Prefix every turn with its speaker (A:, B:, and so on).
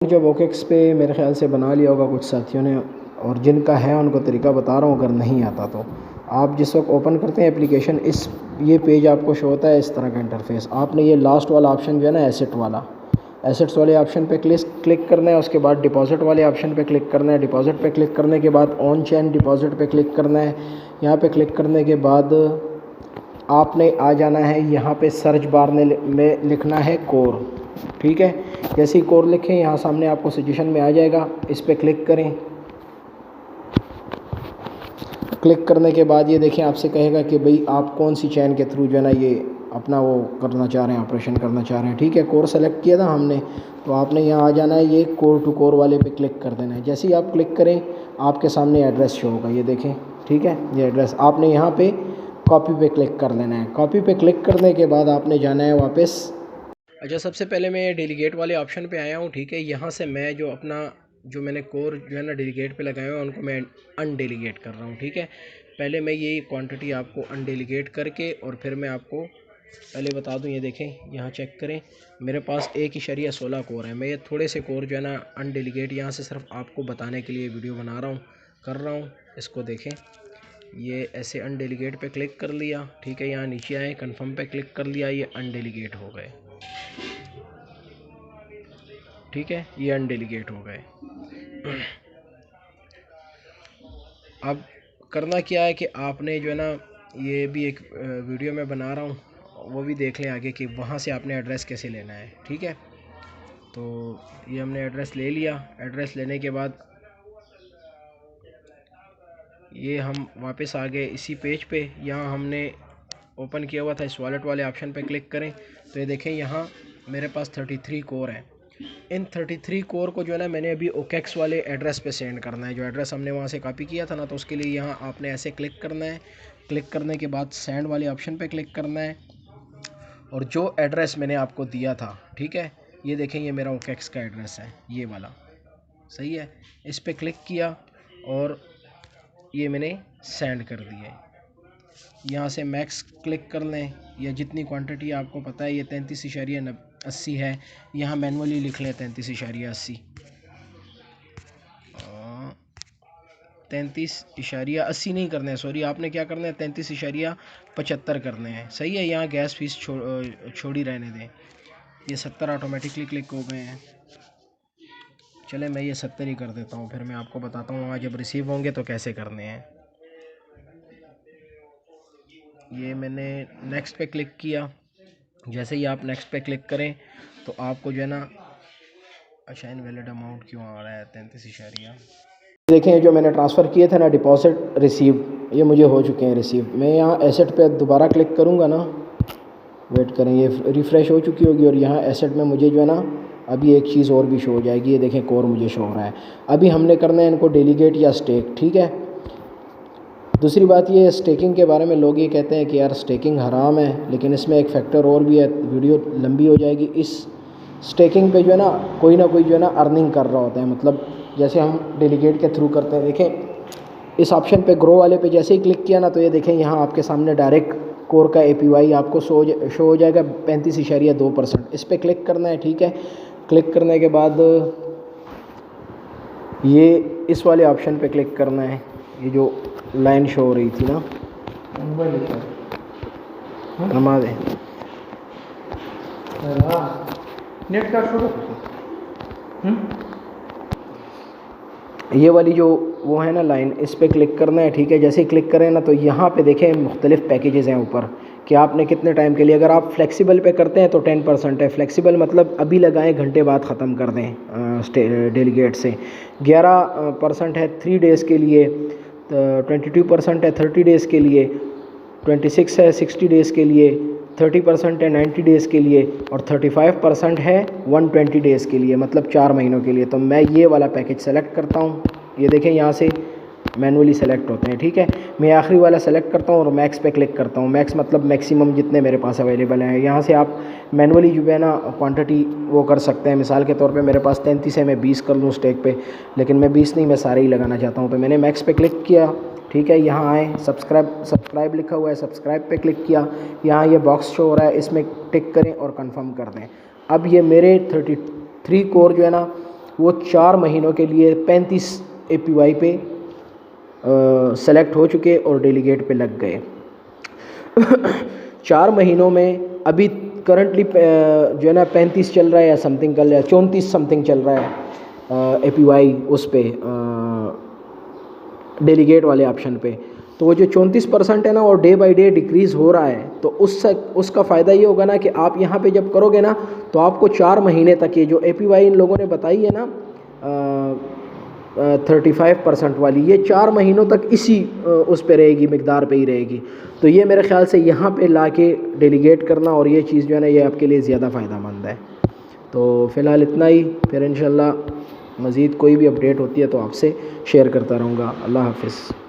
A: जब ओकेक्स पे मेरे ख़्याल से बना लिया होगा कुछ साथियों ने, और जिनका है उनको तरीका बता रहा हूँ। अगर नहीं आता तो आप जिस वक्त ओपन करते हैं एप्लीकेशन, ये पेज आपको शो होता है इस तरह का इंटरफेस। आपने ये लास्ट वाला ऑप्शन जो है ना, एसेट्स वाले ऑप्शन पे क्लिक करना है। उसके बाद डिपॉजिट वाले ऑप्शन पे क्लिक करना है। डिपॉजिट पे क्लिक करने के बाद ऑन चेन डिपॉजिट पे क्लिक करना है। यहाँ पे क्लिक करने के बाद आपने आ जाना है यहाँ पे सर्च बार में लिखना है कोर। ठीक है, जैसे ही कोर लिखें यहाँ सामने आपको सजेशन में आ जाएगा, इस पर क्लिक करें। क्लिक करने के बाद ये देखें आपसे कहेगा कि भाई आप कौन सी चैन के थ्रू जो है ना ये अपना वो करना चाह रहे हैं, ऑपरेशन करना चाह रहे हैं। ठीक है, कोर सेलेक्ट किया था हमने, तो आपने यहाँ आ जाना है, ये कोर टू कोर वाले पे क्लिक कर देना है। जैसे ही आप क्लिक करें आपके सामने एड्रेस शो होगा, ये देखें। ठीक है, ये एड्रेस आपने यहाँ पे कॉपी पे क्लिक कर लेना है। कॉपी पे क्लिक करने के बाद आपने जाना है वापस। अच्छा, सबसे पहले मैं डेलीगेट वाले ऑप्शन पे आया हूँ। ठीक है, यहाँ से मैं जो मैंने कोर जो है ना डेलीगेट पे लगाए हुए हैं उनको मैं अनडेलीगेट कर रहा हूँ। ठीक है, पहले मैं ये क्वांटिटी आपको अनडेलीगेट करके और फिर मैं आपको पहले बता दूँ। ये देखें, यहाँ चेक करें, मेरे पास 1.16 कोर है। मैं ये थोड़े से कोर जो है ना अनडेलीगेट यहाँ से सिर्फ आपको बताने के लिए वीडियो बना रहा हूँ, कर रहा हूँ। इसको देखें, ये ऐसे अनडेलीगेट पे क्लिक कर लिया। ठीक है, यहाँ नीचे आए, कन्फर्म पे क्लिक कर लिया, ये अनडेलीगेट हो गए। ठीक है, ये अनडेलीगेट हो गए। अब करना क्या है कि आपने जो है ना, ये भी एक वीडियो में बना रहा हूँ, वो भी देख लें आगे कि वहाँ से आपने एड्रेस कैसे लेना है। ठीक है, तो ये हमने एड्रेस ले लिया। एड्रेस लेने के बाद ये हम वापस आ गए इसी पेज पे। यहाँ हमने ओपन किया हुआ था, इस वॉलेट वाले ऑप्शन पे क्लिक करें तो ये देखें, यहाँ मेरे पास 33 कोर हैं। इन 33 कोर को जो है ना मैंने अभी ओकेक्स वाले एड्रेस पे सेंड करना है। जो एड्रेस हमने वहाँ से कॉपी किया था ना, तो उसके लिए यहाँ आपने ऐसे क्लिक करना है। क्लिक करने के बाद सेंड वाले ऑप्शन पे क्लिक करना है, और जो एड्रेस मैंने आपको दिया था, ठीक है, ये देखें, ये मेरा ओकेक्स का एड्रेस है, ये वाला। सही है, इस पर क्लिक किया और ये मैंने सेंड कर दिया है। यहाँ से मैक्स क्लिक कर लें, या जितनी क्वांटिटी आपको पता है, ये 33.80 है। यहाँ मैनुअली लिख लें 33.80, 33.80 नहीं करना है, सॉरी, आपने क्या करना है, 33.75 करने हैं। सही है, यहाँ गैस फीस छोड़ ही रहने दें। ये 70 ऑटोमेटिकली क्लिक हो गए हैं। चले, मैं ये 70 ही कर देता हूँ, फिर मैं आपको बताता हूँ वहाँ जब रिसीव होंगे तो कैसे करने हैं। ये मैंने नेक्स्ट पे क्लिक किया। जैसे ही आप नेक्स्ट पे क्लिक करें तो आपको जो है ना, अच्छा, इनवैलिड अमाउंट क्यों आ रहा है 33 देखें, जो मैंने ट्रांसफ़र किए थे ना, डिपॉजिट रिसीव, ये मुझे हो चुके हैं रिसीव। मैं यहाँ एसेट पे दोबारा क्लिक करूँगा ना, वेट करें, ये रिफ़्रेश हो चुकी होगी, और यहाँ एसेट में मुझे जो है ना अभी एक चीज़ और भी शो हो जाएगी। ये देखें, कोर मुझे शो हो रहा है। अभी हमने करना है इनको डेलीगेट या स्टेक। ठीक है, दूसरी बात ये स्टेकिंग के बारे में लोग ये कहते हैं कि यार स्टेकिंग हराम है, लेकिन इसमें एक फैक्टर और भी है, वीडियो लंबी हो जाएगी। इस स्टेकिंग पे जो है ना कोई जो है ना अर्निंग कर रहा होता है। मतलब जैसे हम डेलीगेट के थ्रू करते हैं, देखें इस ऑप्शन पे ग्रो वाले पे जैसे ही क्लिक किया ना, तो ये देखें, यहाँ आपके सामने डायरेक्ट कोर का APY आपको शो हो जाएगा 35.2%। इस पर क्लिक करना है। ठीक है, क्लिक करने के बाद ये इस वाले ऑप्शन पे क्लिक करना है। ये जो लाइन शो हो रही थी ना, नमा दे नेट का शो, ये वाली जो वो है ना लाइन, इस पे क्लिक करना है। ठीक है, जैसे ही क्लिक करें ना, तो यहाँ पे देखें मुख्तलिफ पैकेजेस हैं ऊपर कि आपने कितने टाइम के लिए। अगर आप फ्लेक्सिबल पे करते हैं तो 10% है। फ्लेक्सिबल मतलब अभी लगाएं, घंटे बाद ख़त्म कर दें। डेलीगेट से 11% है 3 डेज़ के लिए, 22% है 30 डेज़ के लिए, 26 है 60 डेज़ के लिए, 30% है 90 डेज़ के लिए, और 35% है 120 डेज़ के लिए, मतलब 4 महीनों के लिए। तो मैं ये वाला पैकेज सेलेक्ट करता हूँ। ये देखें, यहाँ से मैनुअली सेलेक्ट होते हैं। ठीक है, मैं आखिरी वाला सेलेक्ट करता हूँ और मैक्स पे क्लिक करता हूँ। मैक्स मतलब मैक्सिमम जितने मेरे पास अवेलेबल हैं। यहाँ से आप मैनुअली जो है ना क्वांटिटी वो कर सकते हैं। मिसाल के तौर पे मेरे पास 33 है, मैं 20 कर लूँ स्टेक पे, लेकिन मैं 20 नहीं, मैं सारे ही लगाना चाहता हूँ। तो मैंने मैक्स पे क्लिक किया। ठीक है, यहाँ आए, सब्सक्राइब लिखा हुआ है, सब्सक्राइब पे क्लिक किया। यहाँ ये बॉक्स शो हो रहा है, इसमें टिक करें और कंफर्म कर दें। अब ये मेरे 33 कोर जो है ना वो 4 महीनों के लिए 35 APY पे सेलेक्ट हो चुके और डेलीगेट पे लग गए। 4 महीनों में अभी करंटली जो है ना 35 चल रहा है या समथिंग कल या 34 समथिंग चल रहा है APY उस पे डेलीगेट वाले ऑप्शन पे। तो वो जो 34% है ना वो डे बाय डे डिक्रीज़ हो रहा है। तो उसका फ़ायदा ये होगा ना कि आप यहाँ पे जब करोगे ना तो आपको 4 महीने तक ये जो APY इन लोगों ने बताई है ना 35% वाली, ये 4 महीनों तक इसी उस पे रहेगी, मिकदार पे ही रहेगी। तो ये मेरे ख़्याल से यहाँ पे लाके डेलीगेट करना और ये चीज़ जो है ना ये आपके लिए ज़्यादा फ़ायदेमंद है। तो फ़िलहाल इतना ही, फिर इंशाल्लाह मज़ीद कोई भी अपडेट होती है तो आपसे शेयर करता रहूँगा। अल्लाह हाफ़िज़।